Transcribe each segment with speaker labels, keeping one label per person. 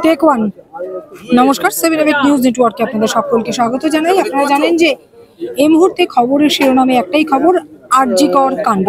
Speaker 1: Take one. নমস্কার, 7 news নেটওয়ার্কে আপনাদের সকলকে স্বাগত জানাই। আপনারা জানেন যে এই মুহূর্তে খবরের শিরোনামে একটাই খবর, আরজি কর কাণ্ড।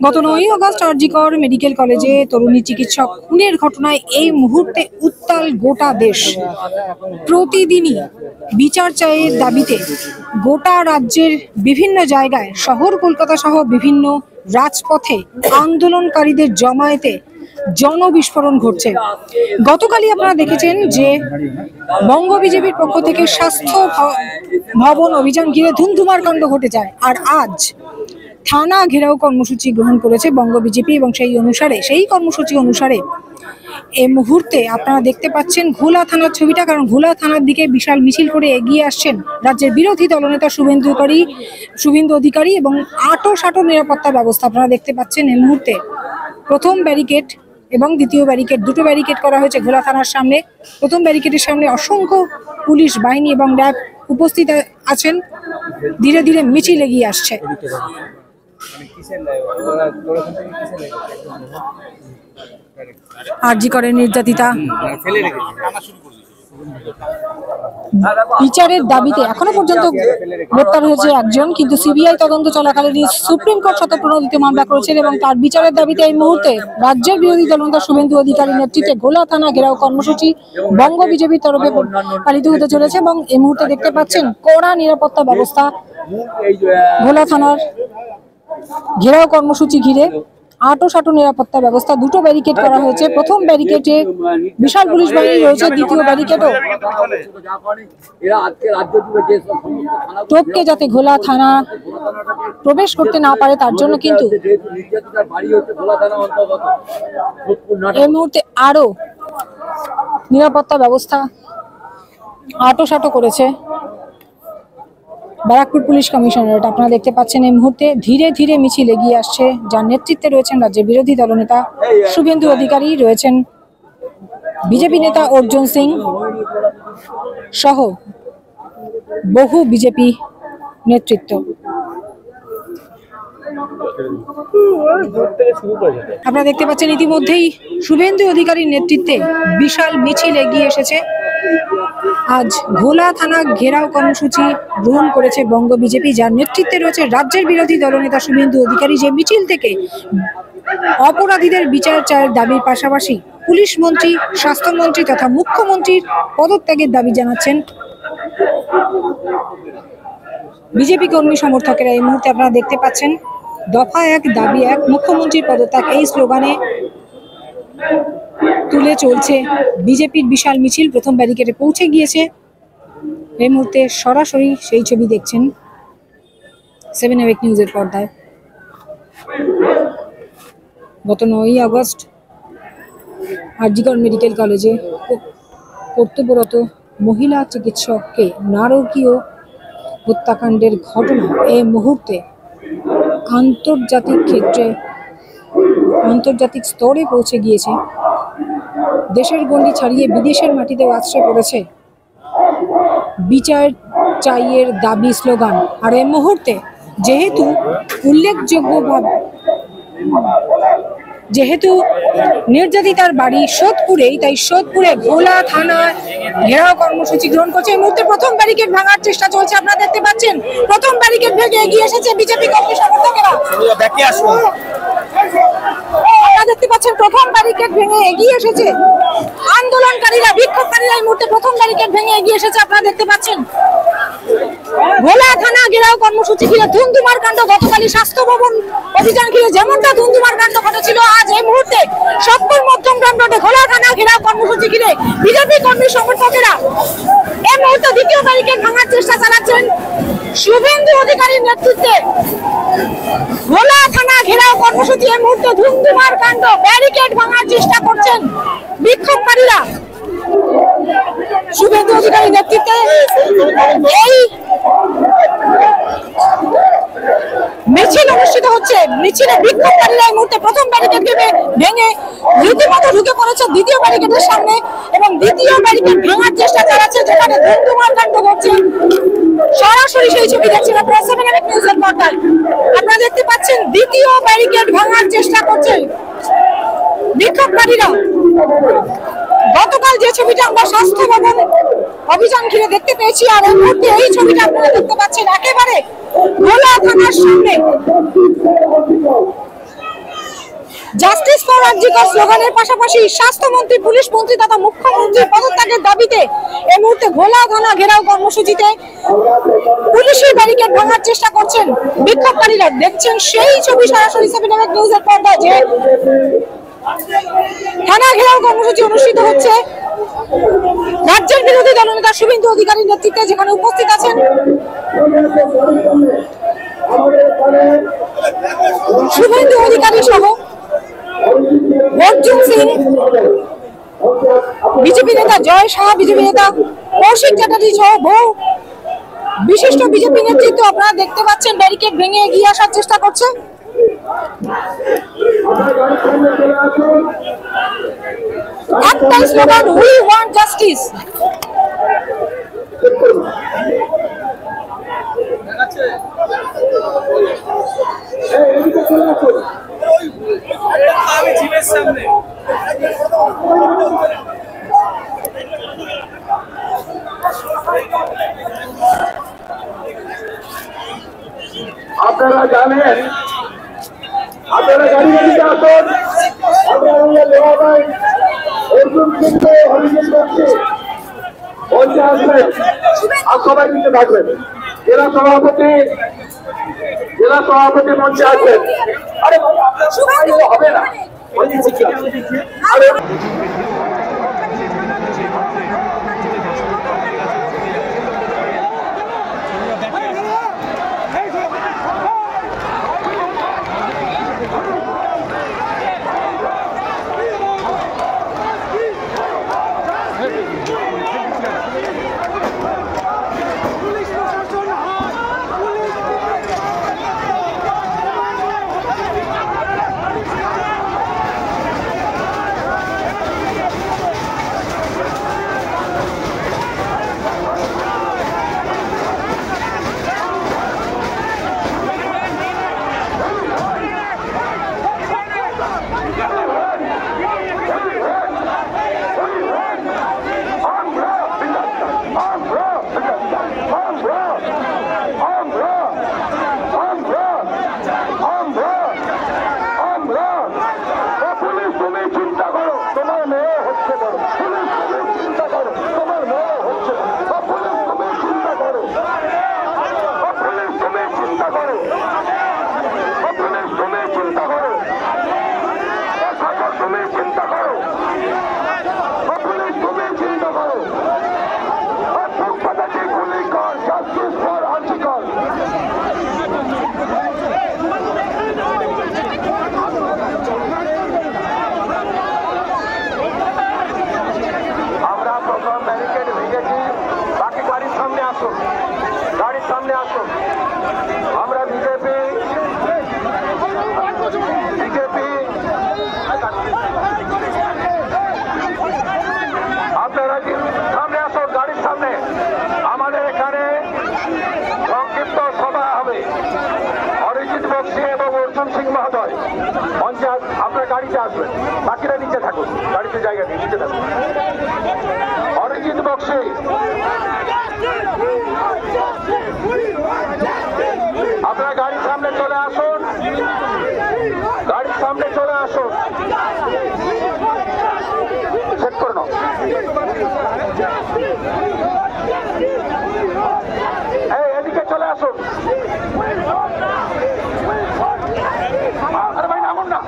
Speaker 1: গত 9 আগস্ট আরজি কর মেডিকেল কলেজে তরুণী চিকিৎসক খুনের ঘটনায় এই মুহূর্তে উত্তাল গোটা দেশ। প্রতিদিনই বিচার চায়ের দাবিতে গোটা রাজ্যের বিভিন্ন জায়গায়, শহর কলকাতা সহ বিভিন্ন রাজপথে আন্দোলনকারীদের জমায়েতে জনবিস্ফোরণ ঘটছে। গতকালই আপনারা দেখেছেন যে বঙ্গ বিজেপির পক্ষ থেকে স্বাস্থ্য ভবন অভিযান ঘিরে ধুমধুমার কাণ্ড ঘটে যায়। আর আজ থানা ঘেরাও কর্মসূচি গ্রহণ করেছে বঙ্গ বিজেপি এবং সেই কর্মসূচি অনুসারে এই মুহূর্তে আপনারা দেখতে পাচ্ছেন ঘোলা থানার ছবিটা, কারণ ঘোলা থানার দিকে বিশাল মিছিল করে এগিয়ে আসছেন রাজ্যের বিরোধী দলনেতা শুভেন্দু অধিকারী এবং আঁটো নিরাপত্তা ব্যবস্থা আপনারা দেখতে পাচ্ছেন। এই মুহূর্তে প্রথম ব্যারিকেড এবং দ্বিতীয় ব্যারিকেড, দুটো ব্যারিকেড করা হয়েছে ঘোলা থানার সামনে। প্রথম ব্যারিকেডের সামনে অসংখ্য পুলিশ বাহিনী এবং র্যাব উপস্থিত আছেন। ধীরে ধীরে মিছিল এগিয়ে আসছে। আরজি করের নির্যাতিতা বিচারের দাবিতে এখনো পর্যন্ত গ্রেপ্তার হয়েছে একজন, কিন্তু সিবিআই তদন্ত চলাকালীন সুপ্রিম কোর্ট শতপ্রণোদিত মামলা করেছেন এবং তার বিচারের দাবিতে এই মুহূর্তে রাজ্যের বিরোধী দলনেতা শুভেন্দু অধিকারীর নেতৃত্বে ঘোলা থানা ঘেরাও কর্মসূচি বঙ্গ বিজেপির তরফে পালিত হতে চলেছে। এবং এই মুহূর্তে দেখতে পাচ্ছেন কড়া নিরাপত্তা ব্যবস্থা ঘোলা থানার ঘেরাও কর্মসূচি ঘিরে আঁটো নিরাপত্তা ব্যবস্থা। দুটো ব্যারিকেড করা হয়েছে। প্রথম ব্যারিকেডে বিশাল পুলিশ বাহিনী রয়েছে, দ্বিতীয় ব্যারিকেডও টপকে যাতে ঘোলা থানা প্রবেশ করতে না পারে তার জন্য কিন্তু এই মুহূর্তে আরো নিরাপত্তা ব্যবস্থা আঁটো করেছে ব্যারাকপুর পুলিশ কমিশনারেট। আপনারা দেখতে পাচ্ছেন এই মুহূর্তে ধীরে ধীরে মিছিল এগিয়ে আসছে, যার নেতৃত্বে রয়েছেন রাজ্যের বিরোধী দলনেতা শুভেন্দু অধিকারী, রয়েছেন বিজেপি নেতা অর্জুন সিং সহ বহু বিজেপি নেতৃত্ব। আপনারা দেখতে পাচ্ছেন ইতিমধ্যেই শুভেন্দু অধিকারীর নেতৃত্বে বিশাল মিছিল এগিয়ে এসেছে। আজ ঘোলা থানা ঘেরাও কর্মসূচি গ্রহণ করেছে বঙ্গ বিজেপি, যার নেতৃত্বে রয়েছে রাজ্যের বিরোধী দলনেতা শুভেন্দু অধিকারী। যে মিছিল থেকে অপরাধীদের বিচার চায়ের দাবির পাশাপাশি পুলিশ মন্ত্রী, স্বাস্থ্যমন্ত্রী তথা মুখ্যমন্ত্রীর পদত্যাগের দাবি জানাচ্ছেন বিজেপি কর্মী সমর্থকেরা। এই মুহূর্তে আপনারা দেখতে পাচ্ছেন দফা 1 দাবি 1, মুখ্যমন্ত্রীর পদত্যাগ, এই স্লোগানে তুলে চলছে বিজেপির বিশাল মিছিল। প্রথম ব্যারিকেডে পৌঁছে গিয়েছে। এই মুহূর্তে সরাসরি সেই ছবি দেখছেন 7 নিউজের পর্দায়। গত 9 আগস্ট আরজি কর মেডিকেল কলেজে কর্তব্যরত মহিলা চিকিৎসককে নারকীয় হত্যাকাণ্ডের ঘটনা এই মুহূর্তে আন্তর্জাতিক স্তরে পৌঁছে গিয়েছে। দেশের গণ্ডি ছাড়িয়ে বিদেশের মাটিতেও আশ্রয় পড়েছে বিচার চাইয়ের দাবি স্লোগান। আর এই মুহূর্তে যেহেতু নির্যাতিতার বাড়ি সোদপুরেই, তাই সোদপুরে ঘোলা থানা ঘেরাও কর্মসূচি গ্রহণ করছে। এই মুহূর্তে প্রথম ব্যারিকেড ভাঙার চেষ্টা চলছে। আপনারা দেখতে পাচ্ছেন প্রথম ব্যারিকেড ভেঙে এগিয়ে এসেছে বিজেপি কর্মী সমর্থকেরা। আপনারা দেখতে পাচ্ছেন প্রথম ব্যারিকেড ভেঙে এগিয়ে এসেছে আন্দোলনকারীরা, বিক্ষোভকারীরা। এই মুহূর্তে প্রথম ব্যারিকেড ভেঙে এগিয়ে এসেছে। আপনারা দেখতে পাচ্ছেন ঘোলা থানা ঘেরাও কর্মসূচি ঘিরে ধুমধুমার কাণ্ড। গতকালই স্বাস্থ্য ভবন অভিযান ঘিরে যেমনটা ধুমধুমার কাণ্ড ঘটেছিল, আজ এই মুহূর্তে সত্তর মধ্যমগ্রাম রোডে ঘোলা থানা ঘেরাও কর্মসূচি ঘিরে বিজেপি কর্মী সমর্থকেরা এই মুহূর্তে দ্বিতীয় ব্যারিকেড ভাঙার চেষ্টা চালাচ্ছেন শুভেন্দু অধিকারীর নেতৃত্বে। ঘোলা থানা ঘেরাও কর্মসূচি এই মুহূর্তে ধুমধুমার কাণ্ড, ব্যারিকেড ভাঙার চেষ্টা করছেন বিক্ষোভকারীরা। শুভেন্দু অধিকারীর নেতৃত্বে এই মিছিল অনুষ্ঠিত হচ্ছে। মিছিলে বিক্ষোভকারীরা এই মুহূর্তে প্রথম ব্যারিকেডকে ভেঙে রীতিমতো ঢুকে পড়েছে দ্বিতীয় ব্যারিকেডের সামনে এবং দ্বিতীয় ব্যারিকেড ভাঙার চেষ্টা চালাচ্ছে, যেখানে ধুমধুমার কাণ্ড ঘটছে। সরাসরি সেই ছবি দেখছেন আপনারা 7 নিউজের পর্দায়। আপনারা দেখতে পাচ্ছেন দ্বিতীয় ব্যারিকেড ভাঙার চেষ্টা করছে বিক্ষোভকারীরা। গতকাল যে ছবিটা আমরা স্বাস্থ্য ভবন অভিযান ঘিরে দেখতে পেয়েছি, আর এই মুহূর্তে এই ছবিটা আপনারা দেখতে পাচ্ছেন একেবারে ভোলা থানার সামনে জাস্টিস ফর আরজিকর স্লোগানের পাশাপাশি স্বাস্থ্যমন্ত্রী, পুলিশ মন্ত্রী তথা মুখ্যমন্ত্রীর পদত্যাগের দাবিতে এই মুহূর্তে ভোলা থানা ঘেরাও কর্মসূচিতে পুলিশের ব্যারিকেড ভাঙার চেষ্টা করছেন বিক্ষোভকারীরা। দেখছেন সেই ছবি সরাসরি 7 নিউজের পর্দায়, যে থানা ঘেরাও কর্মসূচি অনুষ্ঠিত হচ্ছে রাজ্যের বিরোধী দলনেতা শুভেন্দু অধিকারীর নেতৃত্বে, যেখানে উপস্থিত আছেন শুভেন্দু অধিকারী সহ অর্জুন সিং, বিজেপি নেতা জয় শাহ, বিজেপি নেতা কৌশিক চ্যাটার্জি সহ বহু বিশিষ্ট বিজেপি নেতৃত্ব আপনারা দেখতে পাচ্ছেন ব্যারিকেড ভেঙে এগিয়ে আসার চেষ্টা করছে। একটাই স্লোগান, উই ওয়ান্ট জাস্টিস।
Speaker 2: আপনারা জানেন, আপনারা গাড়ি গাড়িতে আসুন, অর্জুন সিংকে হরিজন করছে মঞ্চে আসবেন, আর সবাই নিচে থাকবেন। জেলা সভাপতি মঞ্চে আসবেন। আরে হবে না, আরে আপনার গাড়িতে আসবেন, বাকিরা নিচে থাকুন, গাড়িতে জায়গা নেই, নিচে থাকুন। অরিজিৎ বক্সি আপনারা গাড়ির সামনে চলে আসুন, গাড়ির সামনে চলে আসুন, চেক করে নাও। এই এদিকে চলে আসুন। আরে ভাই নামুন না।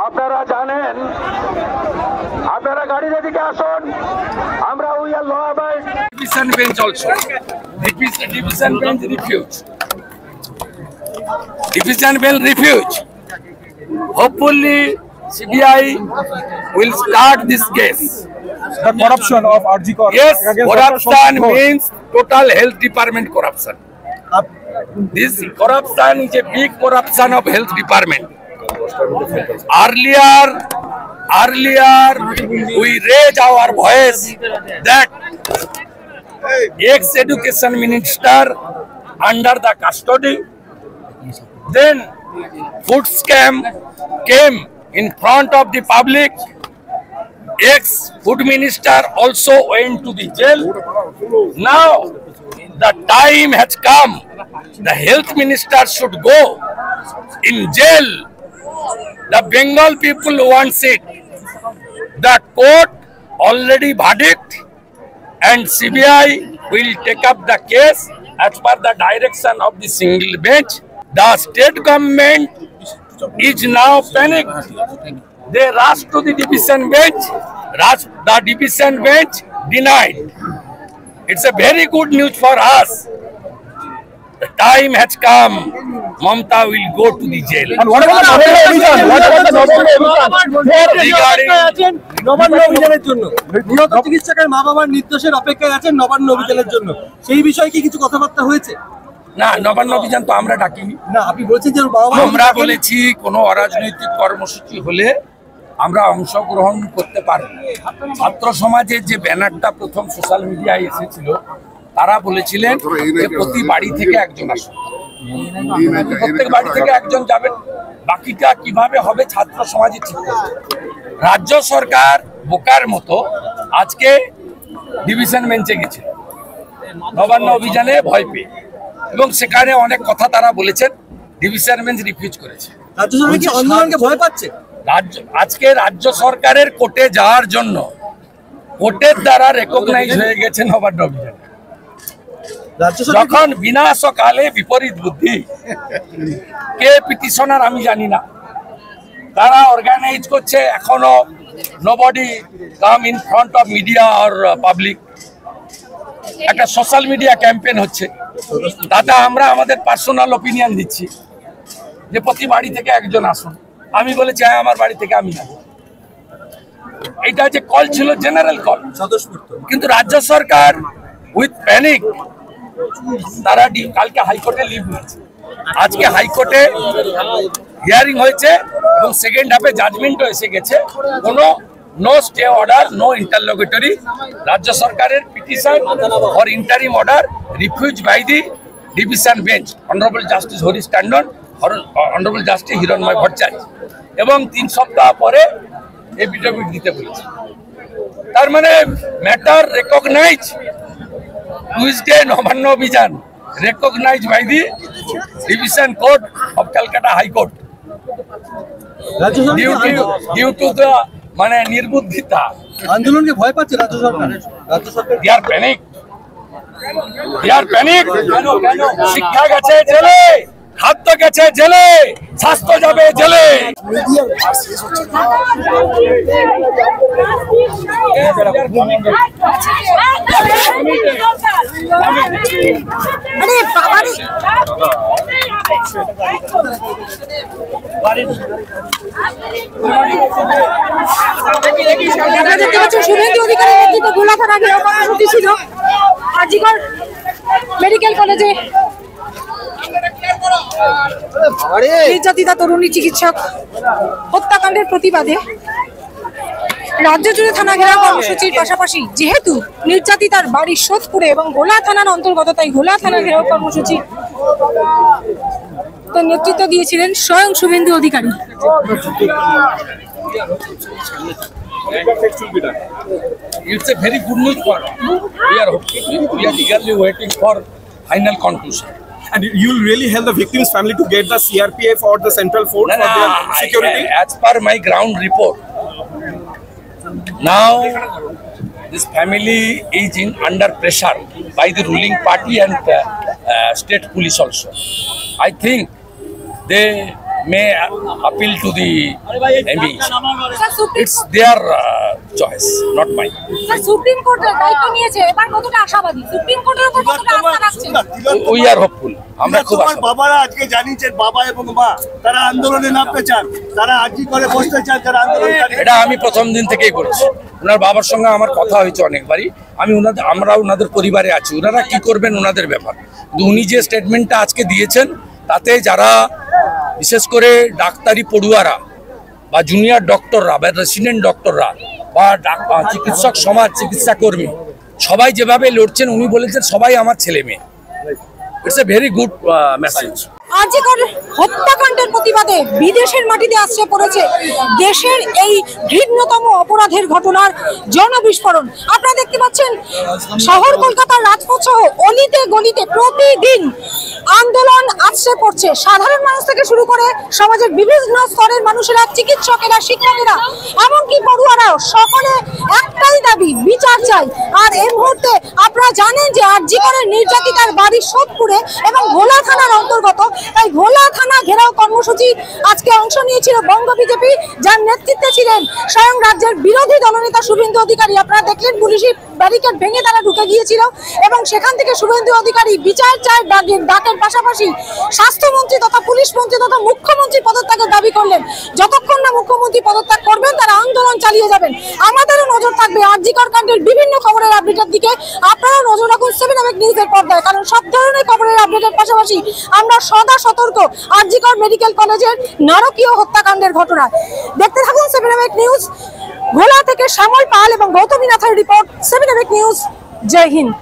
Speaker 2: আপনারা জানেন, আপনারা গাড়ির এদিকে আসুন। আমরা we are law abide
Speaker 3: division bench also. Division bench refuse. Division bench refuse. Hopefully CBI will start this case.
Speaker 4: The corruption of Arjikor.
Speaker 3: Yes, corruption means total health department corruption. This corruption is a big corruption of health department. Earlier we raised our voice that ex-education minister under the custody. Then food scam came in front of the public. Ex-food minister also went to the jail. Now the time has come. The health minister should go in jail. The Bengal people wants it. The court already verdict and CBI will take up the case as per the direction of the single bench. The state government is now panicked. They rush to the division bench. The division bench denied. It's a very good news for us. The time has come. Mamta will go to the jail.
Speaker 4: And what about the regarding
Speaker 5: Nabanna অভিযানের জন্য নিহত চিকিৎসকের মা বাবার নির্দেশের অপেক্ষায় আছেন নবান্ন অভিযানের জন্য সেই বিষয়ে কি কিছু কথাবার্তা হয়েছে?
Speaker 3: না, নবান্ন অভিযান তো আমরা ডাকিনি।
Speaker 5: না, আপনি বলছেন যে
Speaker 3: আমরা বলেছি কোনো অরাজনৈতিক কর্মসূচি হলে আমরা অংশগ্রহণ করতে পারব। ছাত্র সমাজের যে ব্যানারটা প্রথম সোশ্যাল মিডিয়ায় এসেছিল, তারা বলেছিলেন যে প্রতি বাড়ি থেকে একজন আসুন, প্রত্যেক বাড়ি থেকে একজন যাবেন, বাকিটা কিভাবে হবে ছাত্র সমাজই ঠিক করবে। রাজ্য সরকার বোকার মতো আজকে ডিভিশন বেঞ্চে গেছিল নবান্ন অভিযানে ভয় পেয়ে, এবং সেখানে অনেক কথা তারা বলেছেন, ডিভিশন বেঞ্চ রিফিউজ করেছে।
Speaker 5: রাজ্য সরকার কি আন্দোলনকে ভয় পাচ্ছে?
Speaker 3: আজকে রাজ্য সরকারের কোর্টে যাওয়ার জন্য কোর্টের দ্বারা রেকগনাইজ হয়ে গেছে নবান্ন অভিযান। যখন বিনাশকালে বিপরীত বুদ্ধি, কে পিটিশনার আমি জানি না, তারা অর্গানাইজ করছে, এখনো nobody come in front of media or public. একটা সোশ্যাল মিডিয়া ক্যাম্পেইন হচ্ছে, তাতে আমরা আমাদের পার্সোনাল ওপিনিয়ন দিচ্ছি যে প্রতি বাড়ি থেকে একজন আসুন। আমি বলেছি হ্যাঁ, আমার বাড়ি থেকে আমি যাব। এটা যে কল ছিল জেনারেল কল, কিন্তু রাজ্য সরকার উইথ প্যানিক তারা কালকে হাইকোর্টে লিভ নিয়েছে। আজকে হাইকোর্টে হিয়ারিং হয়েছে এবং সেকেন্ড হাফে জাজমেন্টও এসে গেছে। কোনো no stay order, no interlocutory. রাজ্য সরকারের petition for interim order refuse by the division bench, honourable justice Harish Tandon, honourable justice Hiranmoy Bhattacharya, এবং 3 সপ্তাহ পরে এফিডেভিট দিতে বলেছে। তার মানে ম্যাটার রেকগনাইজ, টুইসডে নবান্ন অভিযান recognize by the division court of Calcutta high court due to the মানে নির্বুদ্ধিতা।
Speaker 5: আন্দোলনকে ভয় পাচ্ছে রাজ্য সরকার?
Speaker 3: দে আর প্যানিক, দে আর প্যানিক। শিক্ষা গেছে জেলে, খাদ্য গেছে জেলে, স্বাস্থ্য যাবে জেলে।
Speaker 1: শুভেন্দু অধিকারী নেতৃত্বে গোলা থানা ঘেরাও কর্মসূচি ছিল আজিগর মেডিকেল কলেজে। নির্যাতিতা তরুণী চিকিৎসক হত্যাকাণ্ডের প্রতিবাদে রাজ্য জুড়ে থানা ঘেরাও কর্মসূচির পাশাপাশি যেহেতু নির্যাতিতার বাড়ি সোদপুরে এবং গোলা থানার অন্তর্গত, তাই গোলা থানা ঘেরাও কর্মসূচি নেতৃত্ব দিয়েছিলেন স্বয়ং Suvendu Adhikari.
Speaker 3: It's a very good news for us. We are hoping. We are eagerly waiting for final conclusion.
Speaker 4: And you'll really help the victims' family to get the CRPF or the central force for their security?
Speaker 3: As per my ground report, now this family is under pressure by the ruling party and state police also. I think they may appeal to the MPs. It's their choice, not mine.
Speaker 1: Supreme court দায়িত্ব নিয়েছে, এবার কতটা আশাবাদী? Supreme কোর্টের উপর কতটা আস্থা রাখছেন?
Speaker 3: We are hopeful. আমরা খুব আশাবাদী।
Speaker 5: বাবারা আজকে জানিয়েছেন বাবা এবং মা তারা আন্দোলনে নামতে চান, তারা আজই করে বসতে চান, তারা আন্দোলন।
Speaker 3: এটা আমি প্রথম দিন থেকেই করেছি। ওনার বাবার সঙ্গে আমার কথা হয়েছে অনেকবারই। আমরা ওনাদের পরিবারে আছি, ওনারা কি করবেন ওনাদের ব্যাপার। কিন্তু উনি যে স্টেটমেন্টটা আজকে দিয়েছেন, তাতে যারা বিশেষ করে ডাক্তারি পড়ুয়ারা বা জুনিয়র ডক্টররা বা রেসিডেন্ট ডক্টররা বা চিকিৎসক সমাজ, চিকিৎসা কর্মী সবাই যেভাবে লড়ছেন, উনি বলেছেন সবাই আমার ছেলে মেয়ে। It's a very good message.
Speaker 1: RG Kar হত্যাকাণ্ডের প্রতিবাদে বিদেশের মাটিতে আশ্রয় পড়েছে দেশের এই ঘৃণ্যতম অপরাধের ঘটনার জনবিস্ফোরণ। আপনারা দেখতে পাচ্ছেন শহর কলকাতার রাজপথ সহ অলিতে গলিতে প্রতিদিন আন্দোলন আশ্রয় পড়ছে। সাধারণ মানুষ থেকে শুরু করে সমাজের বিভিন্ন স্তরের মানুষেরা, চিকিৎসকেরা, শিক্ষকেরা, এমনকি পড়ুয়ারাও, সকলে একটাই দাবি, বিচার চাই। আর এই মুহূর্তে আপনারা জানেন যে আরজি করের নির্যাতিতার বাড়ি সোদপুরে এবং ভোলা থানার অন্তর্গত। তাই ভোলা থানা ঘেরাও কর্মসূচি আজকে অংশ নিয়েছিল বঙ্গ বিজেপি, যার নেতৃত্বে ছিলেন স্বয়ং রাজ্যের বিরোধী দলনেতা শুভেন্দু অধিকারী। আপনারা দেখলেন পুলিশি ব্যারিকেড ভেঙে তারা ঢুকে গিয়েছিল এবং সেখান থেকে শুভেন্দু অধিকারী বিচার চায় ডাকের পাশাপাশি স্বাস্থ্যমন্ত্রী তথা পুলিশ মন্ত্রী তথা মুখ্যমন্ত্রী পদত্যাগের দাবি করলেন। যতক্ষণ না মুখ্যমন্ত্রী পদত্যাগ করবেন তারা আন্দোলন চালিয়ে যাবেন। আমাদেরও নজর থাকবে আরজি কর কাণ্ডের বিভিন্ন খবরের আপডেটের দিকে। আপনারাও নজর রাখুন 7 নিউজের পর্দায়, কারণ সব ধরনের খবরের আপডেটের পাশাপাশি আমরা সদা সতর্ক আরজি কর মেডিকেল কলেজের নারকীয় হত্যাকাণ্ডের ঘটনায়। দেখতে থাকুন 7 নিউজ। ভোলা থেকে শ্যামল পাল এবং গৌতমী নাথের রিপোর্ট, 7 নিউজ। জয় হিন্দ।